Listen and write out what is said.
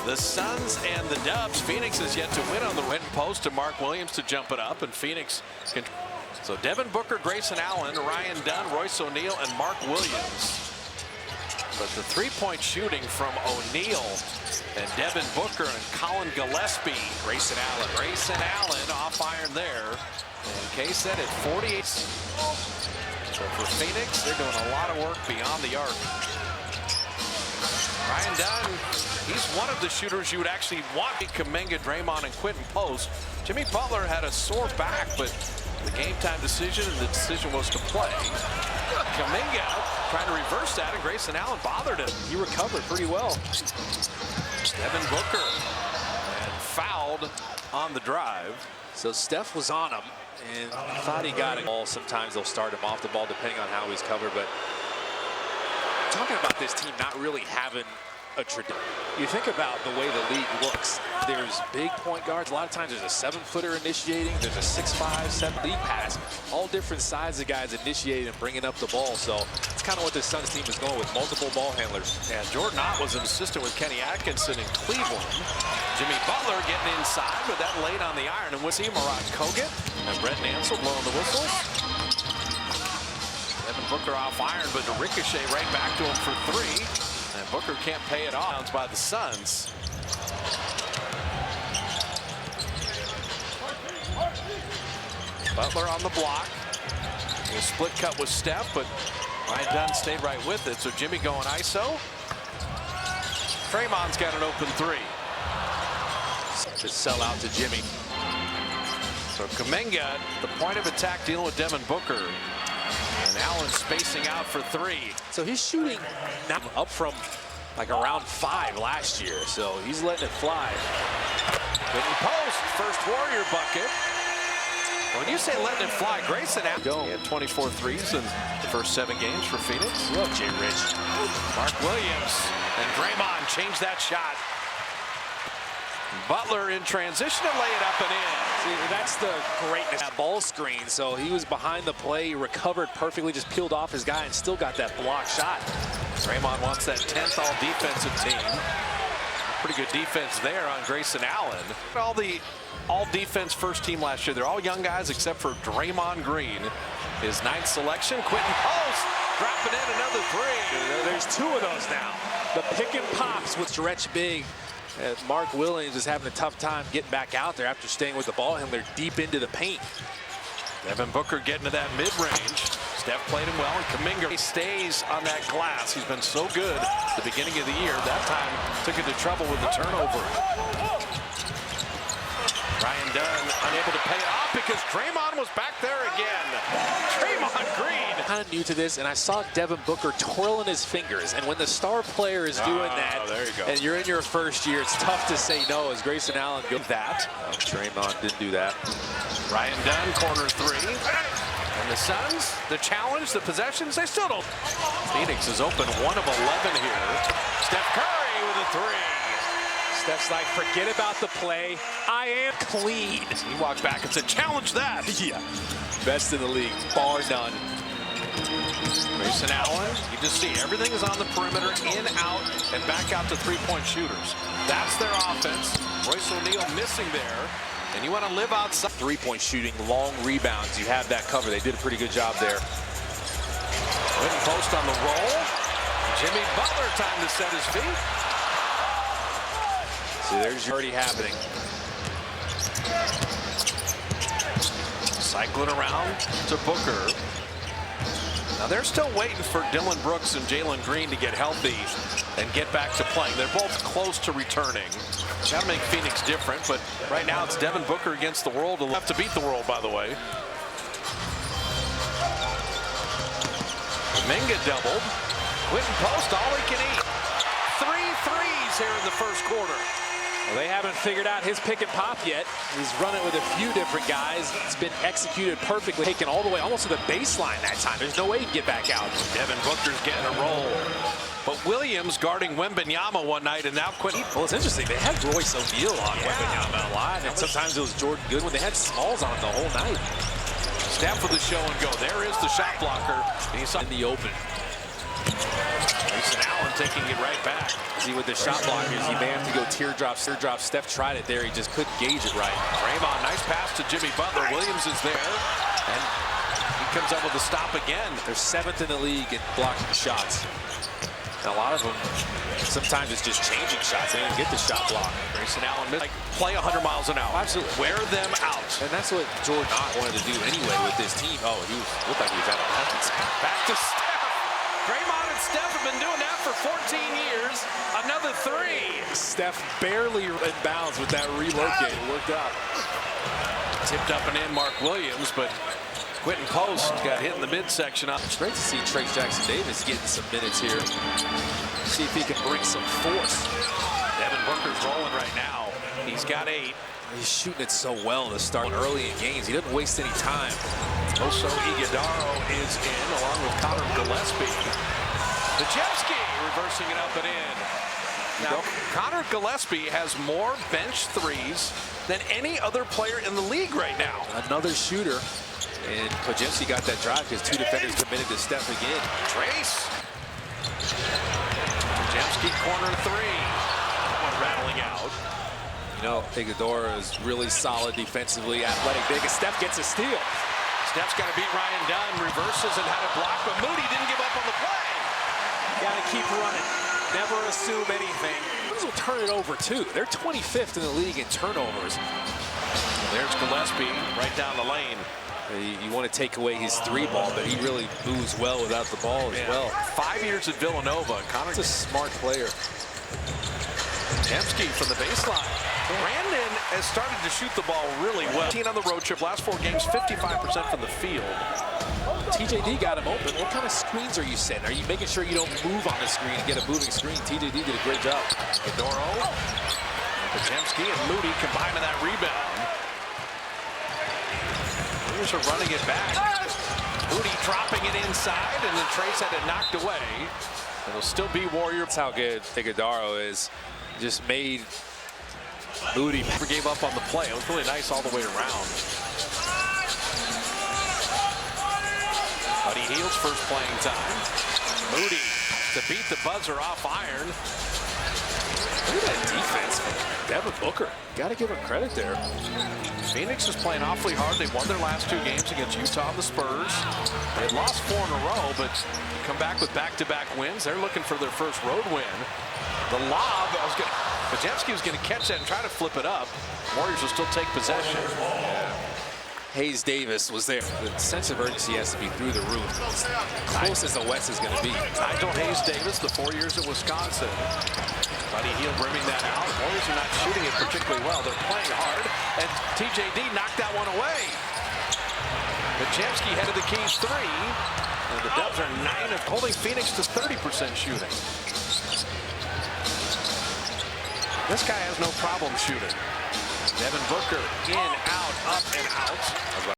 The Suns and the Dubs. Phoenix is yet to win on the red post to Mark Williams to jump it up, and Phoenix can. So Devin Booker, Grayson Allen, Ryan Dunn, Royce O'Neal, and Mark Williams. But the three-point shooting from O'Neal and Devin Booker and Colin Gillespie. Grayson Allen off iron there. And Kay said at 48. So for Phoenix, they're doing a lot of work beyond the arc. Ryan Dunn, he's one of the shooters you would actually want. Kuminga, Draymond, and Quentin Post. Jimmy Butler had a sore back, but the game time decision, and the decision was to play. Kuminga trying to reverse that, and Grayson Allen bothered him. He recovered pretty well. Devin Booker and fouled on the drive. So Steph was on him and thought he got it. Sometimes they'll start him off the ball depending on how he's covered, but talking about this team not really having a tradition. You think about the way the league looks. There's big point guards. A lot of times there's a 7-footer initiating. There's a 6'5", 7 league pass. All different sides of guys initiating and bringing up the ball. So it's kind of what this Suns team is going with, multiple ball handlers. Yeah, Jordan Ott was an assistant with Kenny Atkinson in Cleveland. Jimmy Butler getting inside, but that late on the iron. And we'll see Murat Kogut and Brett Nansel blowing the whistles. Devin Booker off iron, but the ricochet right back to him for three. And Booker can't pay it off by the Suns. Butler on the block. A split cut with Steph, but Ryan Dunn stayed right with it. So Jimmy going ISO. Draymond's got an open three. Just sell out to Jimmy. So Kuminga, the point of attack, dealing with Devin Booker. And Allen spacing out for three. So he's shooting now up from like around 5 last year. So he's letting it fly. Quentin Post, first Warrior bucket. When you say letting it fly, Grayson Allen had 24 threes in the first 7 games for Phoenix. Love Jay Rich. Mark Williams and Draymond changed that shot. Butler in transition to lay it up and in. See, that's the greatness. That ball screen, so he was behind the play, recovered perfectly, just peeled off his guy and still got that block shot. Draymond wants that 10th all-defensive team. Pretty good defense there on Grayson Allen. All the all-defense first team last year. They're all young guys except for Draymond Green. His 9th selection, Quentin Post dropping in another three. There's 2 of those now. The pick and pops with stretch big. Mark Williams is having a tough time getting back out there after staying with the ball handler deep into the paint. Devin Booker getting to that mid-range. Steph played him well, and Kuminga stays on that glass. He's been so good at the beginning of the year. That time took into trouble with the turnover. Ryan Dunn unable to pay it off because Draymond was back there again. Draymond Green. Kind of new to this, and I saw Devin Booker twirling his fingers. And when the star player is doing that, there you go. And you're in your first year, it's tough to say no as Grayson Allen goes that. Draymond didn't do that. Ryan Dunn, corner three. And the Suns, the challenge, the possessions, they still don't. Phoenix is open 1 of 11 here. Steph Curry with a three. Steph's like, forget about the play. I am clean. He walked back and said, challenge that. Yeah. Best in the league, bar none. Grayson Allen, you just see everything is on the perimeter, in, out, and back out to three-point shooters. That's their offense. Royce O'Neal missing there. And you want to live outside. Three-point shooting, long rebounds. You have that cover. They did a pretty good job there. Quentin Post on the roll. Jimmy Butler, time to set his feet. See, there's already happening. Cycling around to Booker. Now they're still waiting for Dylan Brooks and Jalen Green to get healthy and get back to playing. They're both close to returning. Got to make Phoenix different, but right now it's Devin Booker against the world. He'll have to beat the world, by the way. Kuminga doubled. Quentin Post, all he can eat. 3 threes here in the first quarter. Well, they haven't figured out his pick and pop yet. He's run it with a few different guys. It's been executed perfectly, taken all the way almost to the baseline that time. There's no way he can get back out. Devin Booker's getting a roll. But Williams guarding Wembanyama one night, and now Quentin. Well, it's interesting. They had Royce O'Neal on Wembanyama a lot, and sometimes it was Jordan Goodwin. They had Smalls on him the whole night. Steph with the show and go. There is the shot blocker. And he's in the open. Grayson Allen taking it right back. See, with the shot blockers, you may have to go teardrop. Steph tried it there. He just couldn't gauge it right. Draymond, nice pass to Jimmy Butler. Williams is there. And he comes up with a stop again. They're 7th in the league in blocking shots. And a lot of them, sometimes it's just changing shots. They didn't get the shot block. Grayson Allen missed. Like, play 100 miles an hour. Absolutely. Wear them out. And that's what Jordan Ott wanted to do anyway with this team. Oh, looked like he was out of bounds. Back to Steph. Draymond and Steph have been doing that for 14 years. Another 3. Steph barely in bounds with that relocate. It worked out. Tipped up and in Mark Williams, but Quentin Post got hit in the midsection. It's great to see Trace Jackson-Davis getting some minutes here. See if he can bring some force. Devin Booker's rolling right now. He's got 8. He's shooting it so well to start early in games. He doesn't waste any time. Also, Iguodaro is in along with Connor Gillespie. Dejevsky reversing it up and in. Now, Connor Gillespie has more bench threes than any other player in the league right now. Another shooter. And Dejevsky got that drive because 2 defenders committed to Steph again. Trace. Dejevsky corner 3. That one rattling out. You know, Iguodaro is really solid defensively, athletic, big, and Steph gets a steal. Steph's got to beat Ryan Dunn, reverses and had a block, but Moody didn't give up on the play. Got to keep running. Never assume anything. Those will turn it over, too. They're 25th in the league in turnovers. There's Gillespie right down the lane. You want to take away his 3-ball, but he really moves well without the ball as well. 5 years at Villanova. Connor's a smart player. Dembski from the baseline. Brandon has started to shoot the ball really well. 18 on the road trip, last 4 games, 55% from the field. TJD got him open. What kind of screens are you setting? Are you making sure you don't move on the screen and get a moving screen? TJD did a great job. Doro, Dembski and Moody combining that rebound. Warriors are running it back. Moody dropping it inside, and then Trace had it knocked away. It'll still be Warrior. That's how good Iguodaro is. Just made Moody gave up on the play. It was really nice all the way around. Buddy Hield's first playing time. Moody to beat the buzzer off iron. Look at that defense. Devin Booker. Got to give him credit there. Phoenix is playing awfully hard. They won their last 2 games against Utah and the Spurs. They had lost 4 in a row, but come back with back-to-back wins. They're looking for their first road win. The lob, Dejevsky was going to catch that and try to flip it up. Warriors will still take possession. Hayes Davis was there. The sense of urgency has to be through the roof. As close as the West is going to be. Nigel Hayes Davis, the 4 years at Wisconsin. Buddy Hield brimming that out. Warriors are not shooting it particularly well. They're playing hard, and TJD knocked that one away. Dejevsky headed the keys 3, and the Dubs are 9 of holding Phoenix to 30% shooting. This guy has no problem shooting. Devin Booker in, out, up, and out.